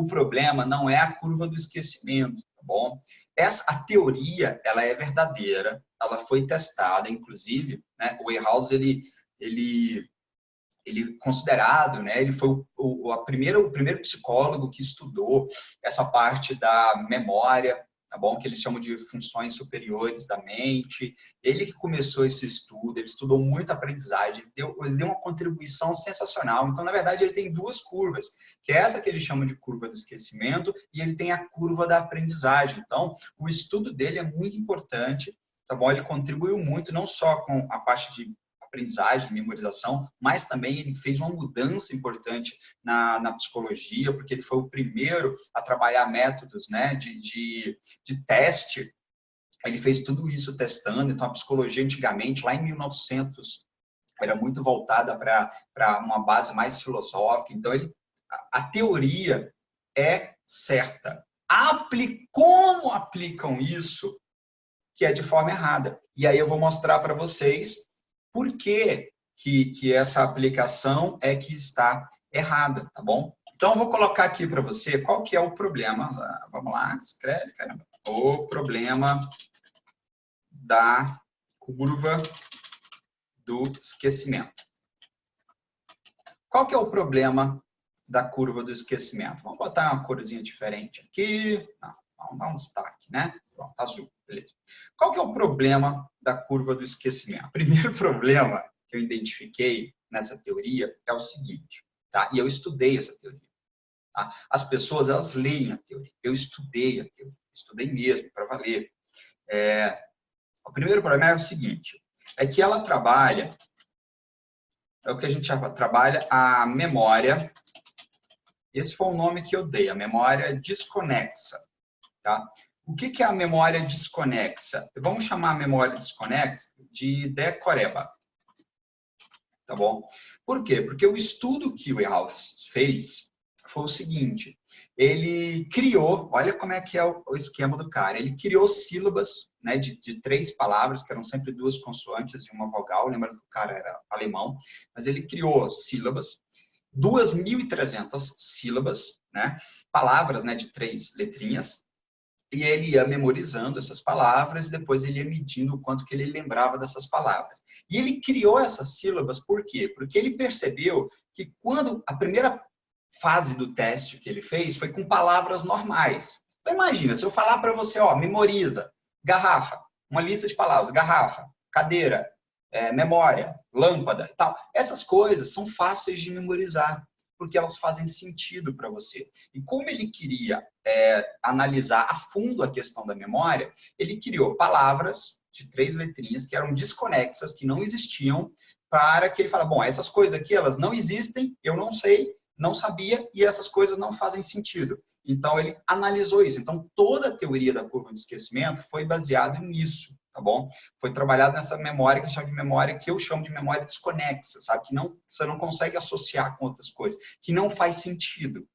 o problema não é a curva do esquecimento, tá bom? A teoria, ela é verdadeira, ela foi testada, inclusive, né, o Weyerhaus, ele considerado, né, ele foi o primeiro psicólogo que estudou essa parte da memória, tá bom? Que eles chamam de funções superiores da mente. Ele que começou esse estudo, ele estudou muito aprendizagem, ele deu uma contribuição sensacional. Então, na verdade, ele tem duas curvas, que é essa que ele chama de curva do esquecimento, e ele tem a curva da aprendizagem. Então, o estudo dele é muito importante, tá bom? Ele contribuiu muito, não só com a parte de aprendizagem, memorização, mas também ele fez uma mudança importante na psicologia, porque ele foi o primeiro a trabalhar métodos, né, de teste. Ele fez tudo isso testando. Então, a psicologia antigamente, lá em 1900, era muito voltada para uma base mais filosófica. Então, a teoria é certa. Como aplicam isso, que é de forma errada. E aí eu vou mostrar para vocês por que essa aplicação é que está errada, tá bom? Então, eu vou colocar aqui para você qual que é o problema. Vamos lá, escreve, caramba. O problema da curva do esquecimento. Qual que é o problema da curva do esquecimento? Vamos botar uma corzinha diferente aqui. Não, vamos dar um destaque, né? Pronto, azul, beleza. Qual que é o problema da curva do esquecimento? O primeiro problema que eu identifiquei nessa teoria é o seguinte, tá? E eu estudei essa teoria. Tá? As pessoas, elas leem a teoria. Eu estudei a teoria, estudei mesmo, para valer. O primeiro problema é o seguinte, é que ela trabalha, é o que a gente trabalha, a memória. Esse foi o nome que eu dei, a memória desconexa. Tá? O que é a memória desconexa? Vamos chamar a memória desconexa de decoreba. Tá bom? Por quê? Porque o estudo que o Weyerhaus fez foi o seguinte, ele criou, olha como é que é o esquema do cara, ele criou sílabas, né, de 3 palavras, que eram sempre 2 consoantes e uma vogal, lembrando que o cara era alemão, mas ele criou sílabas, 2.300 sílabas, né, palavras, né, de 3 letrinhas, e ele ia memorizando essas palavras e depois ele ia medindo o quanto que ele lembrava dessas palavras. E ele criou essas sílabas por quê? Porque ele percebeu que quando a primeira fase do teste que ele fez foi com palavras normais. Então imagina, se eu falar para você, ó, memoriza, garrafa, uma lista de palavras, garrafa, cadeira, memória, lâmpada, tal. Essas coisas são fáceis de memorizar, porque elas fazem sentido para você. E como ele queria analisar a fundo a questão da memória, ele criou palavras de 3 letrinhas que eram desconexas, que não existiam, para que ele falasse, bom, essas coisas aqui, elas não existem, eu não sei, não sabia, e essas coisas não fazem sentido. Então, ele analisou isso. Então, toda a teoria da curva de esquecimento foi baseada nisso, tá bom? Foi trabalhado nessa memória que a gente chama de memória, que eu chamo de memória desconexa, sabe? Que você não consegue associar com outras coisas, que não faz sentido,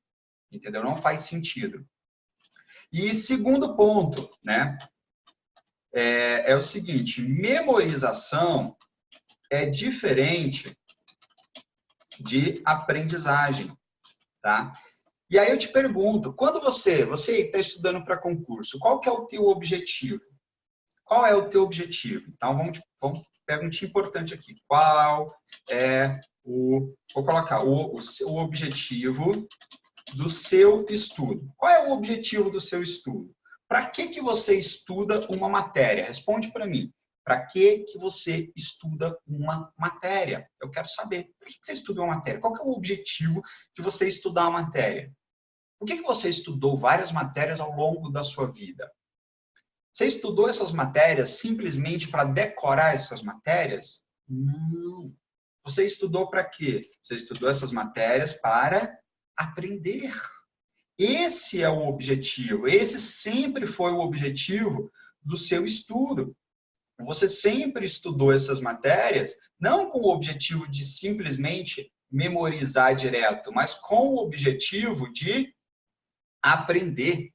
entendeu? Não faz sentido. E segundo ponto, né? É o seguinte, memorização é diferente de aprendizagem, tá? E aí eu te pergunto, quando você está estudando para concurso, qual que é o teu objetivo? Qual é o teu objetivo? Então, vamos pergunta importante aqui. Qual é vou colocar o objetivo do seu estudo? Qual é o objetivo do seu estudo? Para que você estuda uma matéria? Responde para mim. Para que você estuda uma matéria? Eu quero saber. Por que você estuda uma matéria? Qual que é o objetivo de você estudar uma matéria? Por que você estudou várias matérias ao longo da sua vida? Você estudou essas matérias simplesmente para decorar essas matérias? Não. Você estudou para quê? Você estudou essas matérias para aprender. Esse é o objetivo. Esse sempre foi o objetivo do seu estudo. Você sempre estudou essas matérias, não com o objetivo de simplesmente memorizar direto, mas com o objetivo de aprender.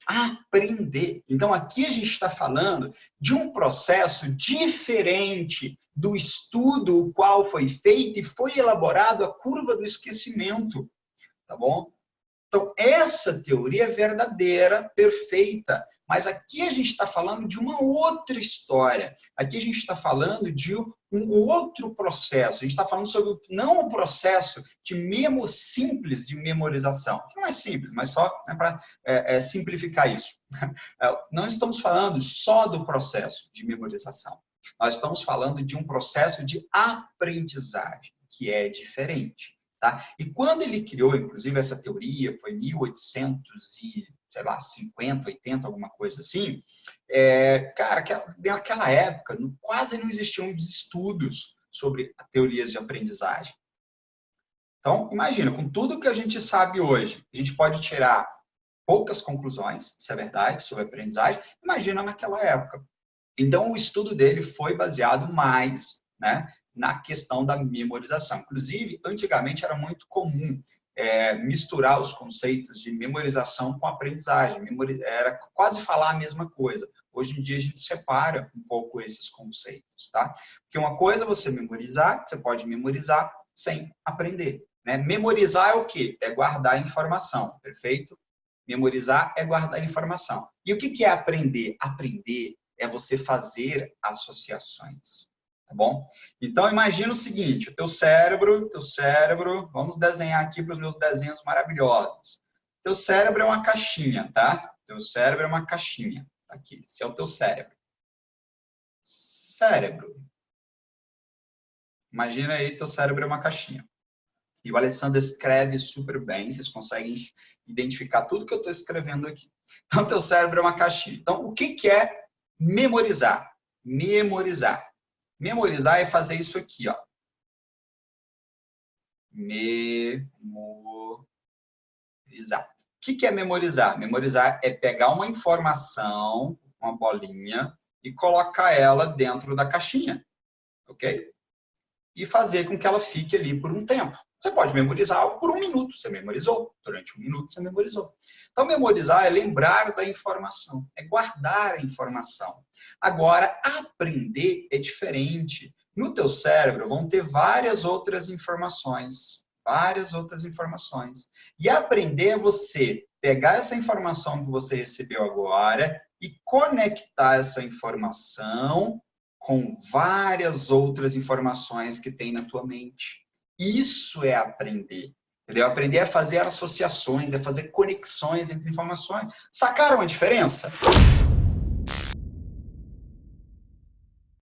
Aprender. Então, aqui a gente está falando de um processo diferente do estudo o qual foi feito e foi elaborado a curva do esquecimento, tá bom? Então, essa teoria é verdadeira, perfeita, mas aqui a gente está falando de uma outra história. Aqui a gente está falando de um outro processo. A gente está falando sobre não o processo simples de memorização, que não é simples, mas só para simplificar isso. Não estamos falando só do processo de memorização. Nós estamos falando de um processo de aprendizagem, que é diferente. Tá? E quando ele criou, inclusive, essa teoria, foi em 1850, 80, alguma coisa assim, cara, naquela época quase não existiam estudos sobre teorias de aprendizagem. Então, imagina, com tudo que a gente sabe hoje, a gente pode tirar poucas conclusões, isso é verdade, sobre aprendizagem, imagina naquela época. Então, o estudo dele foi baseado mais, né, na questão da memorização. Inclusive, antigamente era muito comum misturar os conceitos de memorização com aprendizagem. Era quase falar a mesma coisa. Hoje em dia, a gente separa um pouco esses conceitos, tá? Porque uma coisa é você memorizar, você pode memorizar sem aprender, né? Memorizar é o quê? É guardar informação, perfeito? Memorizar é guardar informação. E o que é aprender? Aprender é você fazer associações. Tá bom? Então, imagina o seguinte, o teu cérebro, vamos desenhar aqui para os meus desenhos maravilhosos. Teu cérebro é uma caixinha, tá? Teu cérebro é uma caixinha. Aqui, esse é o teu cérebro. Cérebro. Imagina aí, teu cérebro é uma caixinha. E o Alessandro escreve super bem, vocês conseguem identificar tudo que eu estou escrevendo aqui. Então, teu cérebro é uma caixinha. Então, o que é memorizar? Memorizar. Memorizar é fazer isso aqui, ó. Memorizar. O que é memorizar? Memorizar é pegar uma informação, uma bolinha, e colocar ela dentro da caixinha, ok? E fazer com que ela fique ali por um tempo. Você pode memorizar algo por 1 minuto, você memorizou. Durante 1 minuto, você memorizou. Então, memorizar é lembrar da informação, é guardar a informação. Agora, aprender é diferente. No teu cérebro vão ter várias outras informações. E aprender é você pegar essa informação que você recebeu agora e conectar essa informação com várias outras informações que tem na tua mente. Isso é aprender. Entendeu? Aprender é fazer associações, é fazer conexões entre informações. Sacaram a diferença?